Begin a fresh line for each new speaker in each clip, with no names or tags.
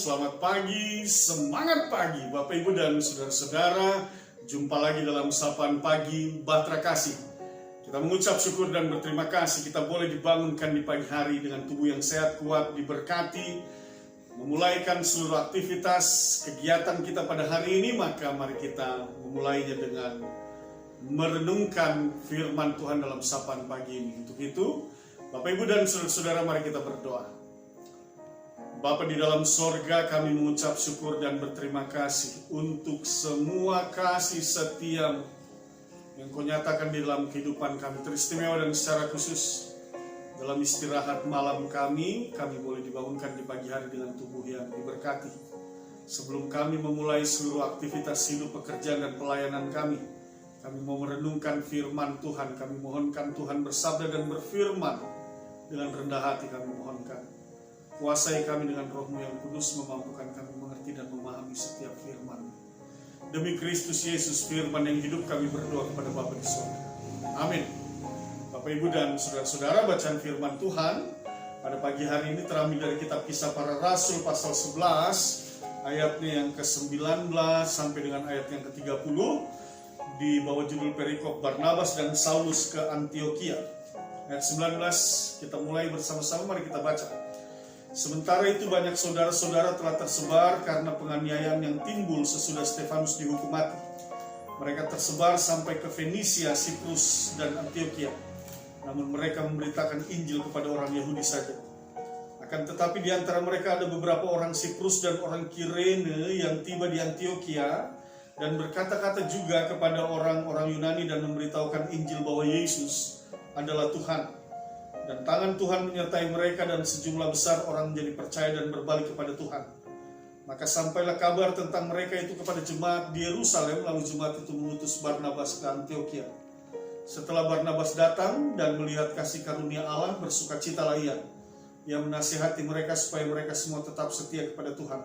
selamat pagi, semangat pagi Bapak Ibu dan saudara-saudara. Jumpa lagi dalam Sapaan Pagi Bahtera Kasih. Kita mengucap syukur dan berterima kasih kita boleh dibangunkan di pagi hari dengan tubuh yang sehat, kuat, diberkati, memulaikan seluruh aktivitas kegiatan kita pada hari ini. Maka mari kita memulainya dengan merenungkan firman Tuhan dalam Sapaan Pagi ini. Untuk itu, Bapak Ibu dan saudara-saudara, mari kita berdoa. Bapa di dalam sorga, kami mengucap syukur dan berterima kasih untuk semua kasih setia yang Kau nyatakan di dalam kehidupan kami, teristimewa dan secara khusus dalam istirahat malam kami boleh dibangunkan di pagi hari dengan tubuh yang diberkati. Sebelum kami memulai seluruh aktivitas hidup, pekerjaan dan pelayanan kami mau merenungkan firman Tuhan. Kami mohonkan Tuhan bersabda dan berfirman dengan rendah hati. Kami mohonkan kuasai kami dengan Roh-Mu yang kudus, memampukan kami mengerti dan memahami setiap firman. Demi Kristus Yesus firman yang hidup, kami berdoa kepada Bapa di surga. Amin. Bapak Ibu dan saudara-saudara, bacaan firman Tuhan pada pagi hari ini terambil dari kitab Kisah Para Rasul pasal 11 ayatnya yang ke-19 sampai dengan ayat yang ke-30 di bawah judul perikop Barnabas dan Saulus ke Antiokhia. Ayat 19 kita mulai bersama-sama, mari kita baca. Sementara itu banyak saudara-saudara telah tersebar karena penganiayaan yang timbul sesudah Stefanus dihukum mati. Mereka tersebar sampai ke Fenisia, Siprus, dan Antiokhia. Namun mereka memberitakan Injil kepada orang Yahudi saja. Akan tetapi di antara mereka ada beberapa orang Siprus dan orang Kirene yang tiba di Antiokhia dan berkata-kata juga kepada orang-orang Yunani dan memberitahukan Injil bahwa Yesus adalah Tuhan. Dan tangan Tuhan menyertai mereka dan sejumlah besar orang menjadi percaya dan berbalik kepada Tuhan. Maka sampailah kabar tentang mereka itu kepada jemaat di Yerusalem, lalu jemaat itu mengutus Barnabas ke Antiokhia. Setelah Barnabas datang dan melihat kasih karunia Allah, bersukacitalah ia. Ia menasihati mereka supaya mereka semua tetap setia kepada Tuhan.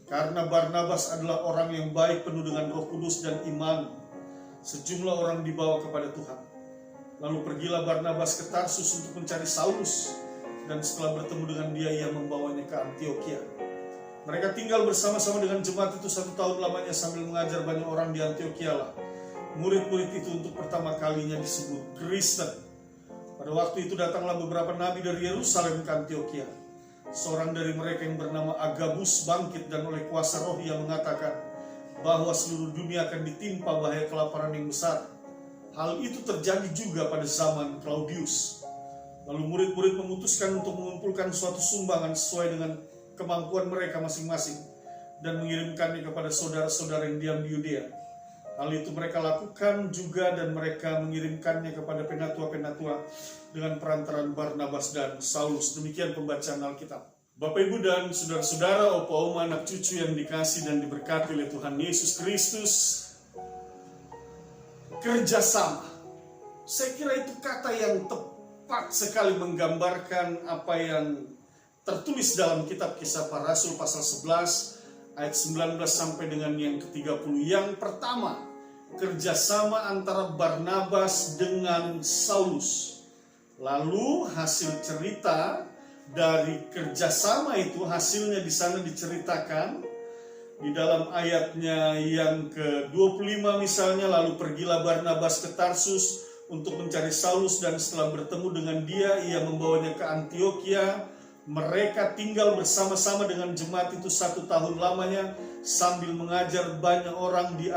Karena Barnabas adalah orang yang baik, penuh dengan Roh Kudus dan iman. Sejumlah orang dibawa kepada Tuhan. Lalu pergilah Barnabas ke Tarsus untuk mencari Saulus, dan setelah bertemu dengan dia, ia membawanya ke Antiokhia. Mereka tinggal bersama-sama dengan jemaat itu 1 tahun lamanya sambil mengajar banyak orang di Antiokhia lah. Murid-murid itu untuk pertama kalinya disebut Kristen. Pada waktu itu datanglah beberapa nabi dari Yerusalem ke Antiokhia. Seorang dari mereka yang bernama Agabus bangkit dan oleh kuasa roh yang mengatakan bahwa seluruh dunia akan ditimpa bahaya kelaparan yang besar. Hal itu terjadi juga pada zaman Claudius. Lalu murid-murid memutuskan untuk mengumpulkan suatu sumbangan sesuai dengan kemampuan mereka masing-masing dan mengirimkannya kepada saudara-saudara yang diam di Yudea. Hal itu mereka lakukan juga dan mereka mengirimkannya kepada penatua-penatua dengan perantaran Barnabas dan Saulus. Demikian pembacaan Alkitab. Bapak Ibu dan saudara-saudara, opa-oma, anak cucu yang dikasih dan diberkati oleh Tuhan Yesus Kristus. Kerjasama, saya kira itu kata yang tepat sekali menggambarkan apa yang tertulis dalam kitab Kisah Para Rasul pasal 11 ayat 19 sampai dengan yang ke-30. Yang pertama, kerjasama antara Barnabas dengan Saulus. Lalu hasil cerita dari kerjasama itu, hasilnya di sana diceritakan di dalam ayatnya yang ke-25 misalnya. Lalu pergilah Barnabas ke Tarsus untuk mencari Saulus, dan setelah bertemu dengan dia, ia membawanya ke Antiokhia. Mereka tinggal bersama-sama dengan jemaat itu 1 tahun lamanya sambil mengajar banyak orang di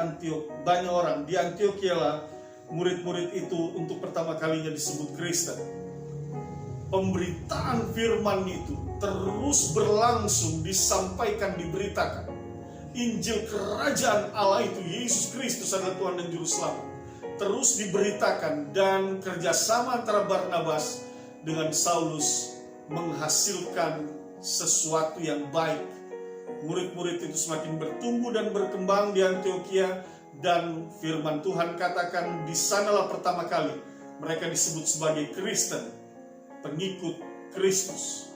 Antiokhia lah murid-murid itu untuk pertama kalinya disebut Kristen. Pemberitaan firman itu terus berlangsung, disampaikan, diberitakan. Injil kerajaan Allah itu, Yesus Kristus adalah Tuhan dan Juru Selamat, terus diberitakan, dan kerjasama antara Barnabas dengan Saulus menghasilkan sesuatu yang baik. Murid-murid itu semakin bertumbuh dan berkembang di Antiokhia, dan firman Tuhan katakan di sanalah pertama kali mereka disebut sebagai Kristen, pengikut Kristus.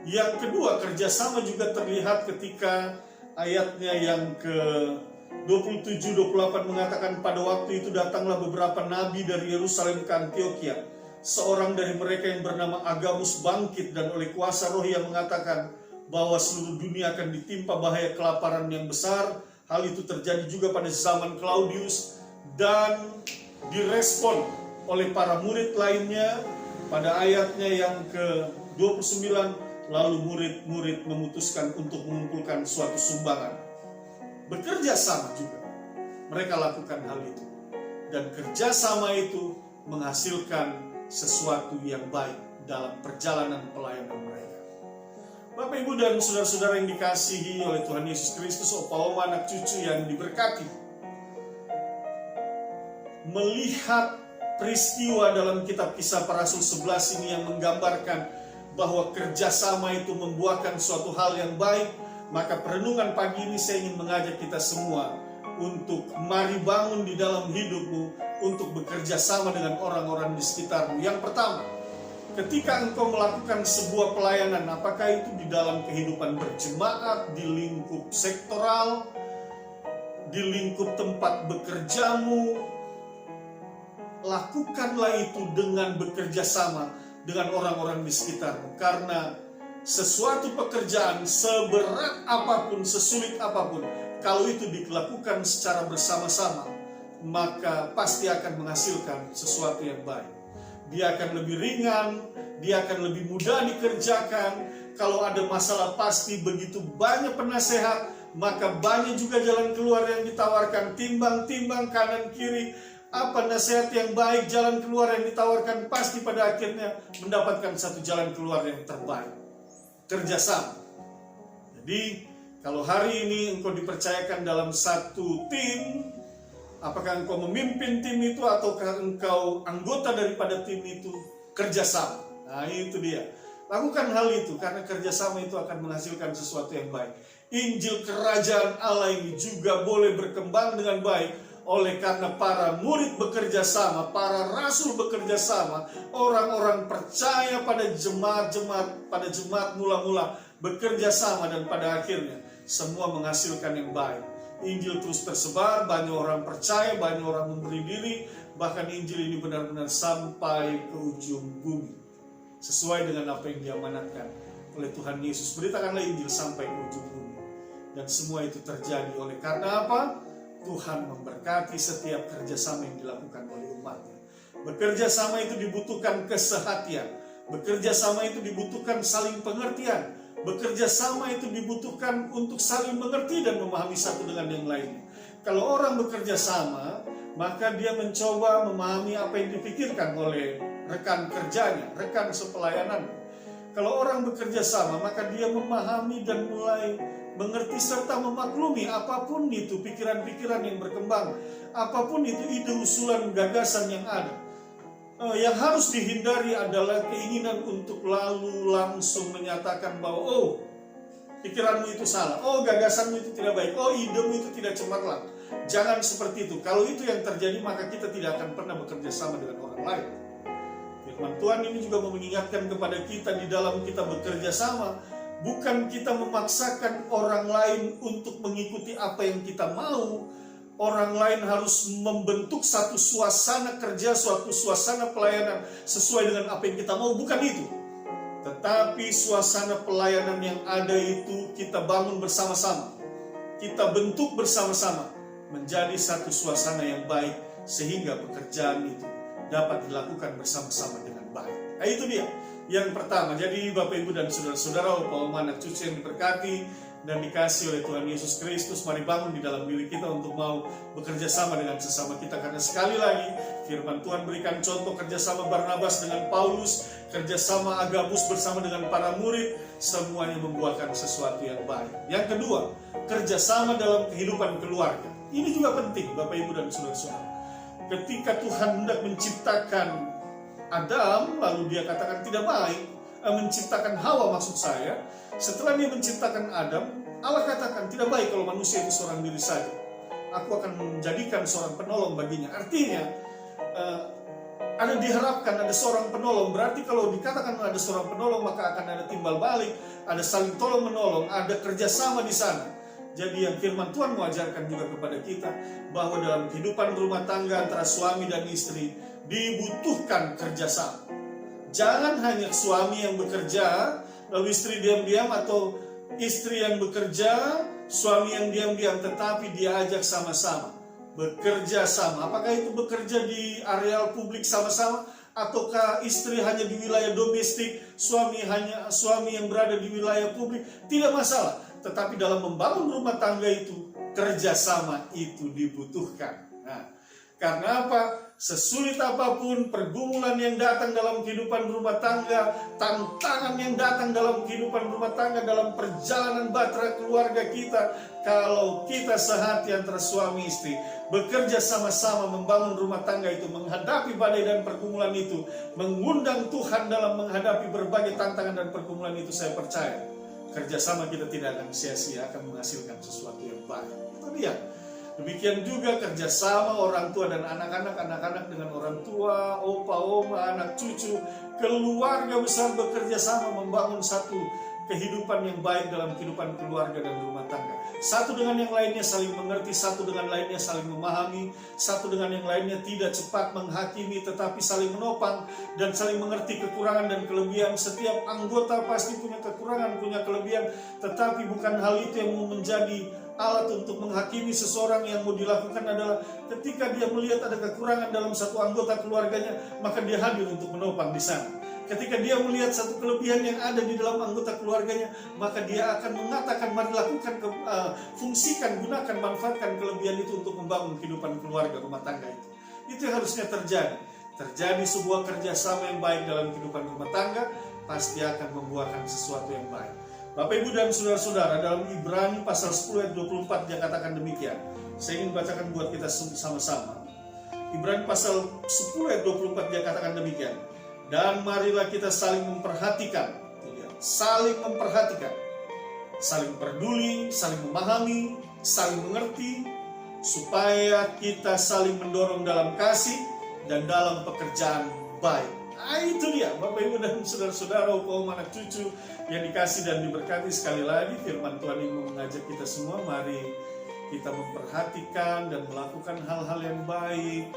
Yang kedua, kerjasama juga terlihat ketika ayatnya yang ke-27-28 mengatakan pada waktu itu datanglah beberapa nabi dari Yerusalem ke Antiokhia. Seorang dari mereka yang bernama Agabus bangkit dan oleh kuasa roh yang mengatakan bahwa seluruh dunia akan ditimpa bahaya kelaparan yang besar. Hal itu terjadi juga pada zaman Claudius dan direspon oleh para murid lainnya pada ayatnya yang ke-29. Lalu murid-murid memutuskan untuk mengumpulkan suatu sumbangan. Bekerja sama juga mereka lakukan hal itu, dan kerjasama itu menghasilkan sesuatu yang baik dalam perjalanan pelayanan mereka. Bapak, Ibu, dan saudara-saudara yang dikasihi oleh Tuhan Yesus Kristus, opa, oma, anak cucu yang diberkati, melihat peristiwa dalam kitab Kisah Para Rasul 11 ini yang menggambarkan bahwa kerjasama itu membuahkan suatu hal yang baik, maka perenungan pagi ini saya ingin mengajak kita semua untuk mari bangun di dalam hidupmu untuk bekerja sama dengan orang-orang di sekitarmu. Yang pertama, ketika engkau melakukan sebuah pelayanan, apakah itu di dalam kehidupan berjemaat, di lingkup sektoral, di lingkup tempat bekerjamu, lakukanlah itu dengan bekerja sama dengan orang-orang di sekitarmu. Karena sesuatu pekerjaan seberat apapun, sesulit apapun, kalau itu dilakukan secara bersama-sama, maka pasti akan menghasilkan sesuatu yang baik. Dia akan lebih ringan, dia akan lebih mudah dikerjakan. Kalau ada masalah pasti begitu banyak penasehat, maka banyak juga jalan keluar yang ditawarkan. Timbang-timbang kanan kiri, apa nasihat yang baik, jalan keluar yang ditawarkan, pasti pada akhirnya mendapatkan satu jalan keluar yang terbaik. Kerjasama. Jadi kalau hari ini engkau dipercayakan dalam satu tim, apakah engkau memimpin tim itu ataukah engkau anggota daripada tim itu, kerjasama. Nah, itu dia. Lakukan hal itu karena kerjasama itu akan menghasilkan sesuatu yang baik. Injil Kerajaan Allah ini juga boleh berkembang dengan baik oleh karena para murid bekerja sama, para rasul bekerja sama, orang-orang percaya pada jemaat-jemaat, pada jemaat mula-mula bekerja sama, dan pada akhirnya semua menghasilkan yang baik. Injil terus tersebar, banyak orang percaya, banyak orang memberi diri, bahkan Injil ini benar-benar sampai ke ujung bumi. Sesuai dengan apa yang diamanatkan oleh Tuhan Yesus. Beritakanlah Injil sampai ke ujung bumi. Dan semua itu terjadi oleh karena apa? Tuhan memberkati setiap kerjasama yang dilakukan oleh umatnya. Bekerja sama itu dibutuhkan kesehatian. Bekerja sama itu dibutuhkan saling pengertian. Bekerja sama itu dibutuhkan untuk saling mengerti dan memahami satu dengan yang lainnya. Kalau orang bekerja sama, maka dia mencoba memahami apa yang dipikirkan oleh rekan kerjanya, rekan sepelayanan. Kalau orang bekerja sama, maka dia memahami dan mulai mengerti serta memaklumi apapun itu pikiran-pikiran yang berkembang, apapun itu ide, usulan, gagasan yang ada. Yang harus dihindari adalah keinginan untuk lalu langsung menyatakan bahwa oh, pikiranmu itu salah, oh, gagasanmu itu tidak baik, oh, idemu itu tidak cemerlang. Jangan seperti itu. Kalau itu yang terjadi, maka kita tidak akan pernah bekerja sama dengan orang lain. Firman Tuhan ini juga mengingatkan kepada kita di dalam kita bekerja sama, bukan kita memaksakan orang lain untuk mengikuti apa yang kita mau. Orang lain harus membentuk satu suasana kerja, suatu suasana pelayanan sesuai dengan apa yang kita mau, bukan itu. Tetapi suasana pelayanan yang ada itu kita bangun bersama-sama. Kita bentuk bersama-sama menjadi satu suasana yang baik sehingga pekerjaan itu dapat dilakukan bersama-sama dengan baik. Nah, itu dia. Yang pertama, jadi Bapak, Ibu, dan saudara-saudara, opa, oma, anak cucu yang diberkati dan dikasih oleh Tuhan Yesus Kristus, mari bangun di dalam diri kita untuk mau bekerja sama dengan sesama kita. Karena sekali lagi, firman Tuhan berikan contoh kerjasama Barnabas dengan Paulus, kerjasama Agabus bersama dengan para murid, semuanya membuahkan sesuatu yang baik. Yang kedua, kerjasama dalam kehidupan keluarga. Ini juga penting, Bapak, Ibu, dan saudara-saudara. Ketika Tuhan hendak menciptakan Adam, lalu dia katakan tidak baik, menciptakan Hawa maksud saya. Setelah dia menciptakan Adam, Allah katakan tidak baik kalau manusia itu seorang diri saja. Aku akan menjadikan seorang penolong baginya. Artinya ada diharapkan ada seorang penolong. Berarti kalau dikatakan ada seorang penolong, maka akan ada timbal balik, ada saling tolong menolong, ada kerjasama di sana. Jadi yang firman Tuhan mengajarkan juga kepada kita bahwa dalam kehidupan rumah tangga antara suami dan istri dibutuhkan kerjasama. Jangan hanya suami yang bekerja lalu istri diam-diam atau istri yang bekerja, suami yang diam-diam, tetapi diajak sama-sama bekerja sama. Apakah itu bekerja di areal publik sama-sama, ataukah istri hanya di wilayah domestik, suami yang berada di wilayah publik? Tidak masalah. Tetapi dalam membangun rumah tangga itu, kerjasama itu dibutuhkan. Nah, karena apa? Sesulit apapun pergumulan yang datang dalam kehidupan rumah tangga, tantangan yang datang dalam kehidupan rumah tangga, dalam perjalanan bahtera keluarga kita, kalau kita sehati antara suami istri, bekerja sama-sama membangun rumah tangga itu, menghadapi badai dan pergumulan itu, mengundang Tuhan dalam menghadapi berbagai tantangan dan pergumulan itu, saya percaya kerjasama kita tidak akan sia-sia, akan menghasilkan sesuatu yang baik. Itu dia. Demikian juga kerjasama orang tua dan anak-anak dengan orang tua, opa, oma, anak cucu, keluarga besar bekerja sama membangun satu kehidupan yang baik dalam kehidupan keluarga dan rumah tangga. Satu dengan yang lainnya saling mengerti, satu dengan lainnya saling memahami, satu dengan yang lainnya tidak cepat menghakimi, tetapi saling menopang dan saling mengerti kekurangan dan kelebihan. Setiap anggota pasti punya kekurangan, punya kelebihan, tetapi bukan hal itu yang menjadi alat untuk menghakimi seseorang. Yang mau dilakukan adalah ketika dia melihat ada kekurangan dalam satu anggota keluarganya, maka dia hadir untuk menopang di sana. Ketika dia melihat satu kelebihan yang ada di dalam anggota keluarganya, maka dia akan mengatakan, mari lakukan, fungsikan, gunakan, manfaatkan kelebihan itu untuk membangun kehidupan keluarga, rumah tangga itu. Itu yang harusnya terjadi. Terjadi sebuah kerjasama yang baik dalam kehidupan rumah tangga, pasti akan membuahkan sesuatu yang baik. Bapak, Ibu, dan saudara-saudara, dalam Ibrani pasal 10 ayat 24 dia katakan demikian. Saya ingin bacakan buat kita sama-sama. Ibrani pasal 10 ayat 24 dia katakan demikian. Dan marilah kita saling memperhatikan, saling peduli, saling memahami, saling mengerti, supaya kita saling mendorong dalam kasih dan dalam pekerjaan baik. Nah, itu dia Bapak, Ibu, dan saudara-saudara, kaum anak cucu yang dikasih dan diberkati. Sekali lagi firman Tuhan ini mengajak kita semua, mari kita memperhatikan dan melakukan hal-hal yang baik,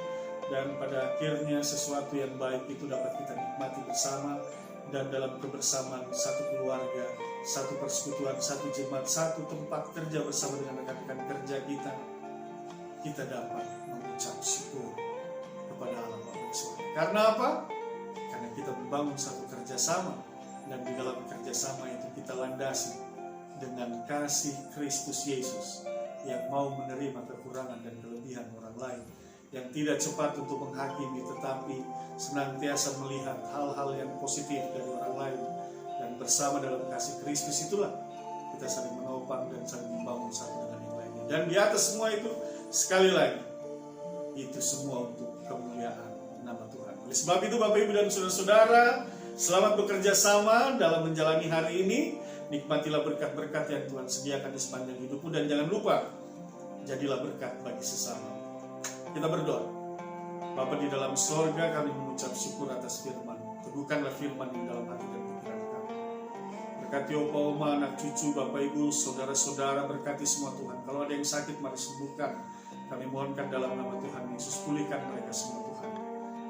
dan pada akhirnya sesuatu yang baik itu dapat kita nikmati bersama, dan dalam kebersamaan satu keluarga, satu persekutuan, satu jemaat, satu tempat kerja bersama dengan rekan-rekan kerja kita dapat mengucap syukur kepada Allah Bapa Surga. Karena apa? Karena kita membangun satu kerjasama, dan di dalam kerjasama itu kita landasi dengan kasih Kristus Yesus yang mau menerima kekurangan dan kelebihan orang lain, yang tidak cepat untuk menghakimi, tetapi senantiasa melihat hal-hal yang positif dari orang lain, dan bersama dalam kasih Kristus itulah kita saling menopang dan saling membangun satu dengan yang lainnya. Dan di atas semua itu, sekali lagi, itu semua untuk kemuliaan nama Tuhan. Oleh sebab itu Bapak, Ibu, dan saudara-saudara, selamat bekerja sama dalam menjalani hari ini. Nikmatilah berkat-berkat yang Tuhan sediakan di sepanjang hidupmu, dan jangan lupa, jadilah berkat bagi sesama. Kita berdoa. Bapa di dalam sorga, kami mengucap syukur atas firman. Teguhkanlah firman di dalam hati dan pikiran kami. Berkati opa, oma, anak cucu, Bapak, Ibu, saudara-saudara, berkati semua Tuhan. Kalau ada yang sakit, mari sembuhkan. Kami mohonkan dalam nama Tuhan Yesus, pulihkan mereka semua Tuhan.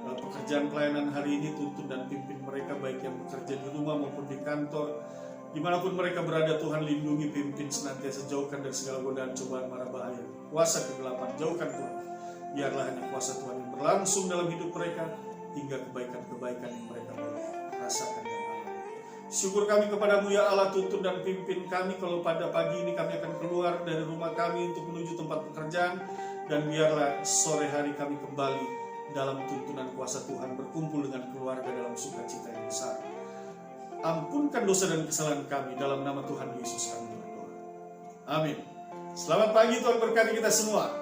Dalam pekerjaan pelayanan hari ini, tuntun dan pimpin mereka, baik yang bekerja di rumah maupun di kantor. Dimanapun mereka berada, Tuhan lindungi, pimpin, senantiasa jauhkan dari segala godaan, cobaan, mara bahaya, kuasa kegelapan, jauhkan Tuhan. Biarlah hanya kuasa Tuhan yang berlangsung dalam hidup mereka, hingga kebaikan-kebaikan yang mereka boleh rasakan dan alami. Syukur kami kepadamu ya Allah, tuntun dan pimpin kami. Kalau pada pagi ini kami akan keluar dari rumah kami untuk menuju tempat pekerjaan, dan biarlah sore hari kami kembali dalam tuntunan kuasa Tuhan, berkumpul dengan keluarga dalam sukacita yang besar. Ampunkan dosa dan kesalahan kami, dalam nama Tuhan Yesus kami berdoa. Amin. Selamat pagi, Tuhan berkati kita semua.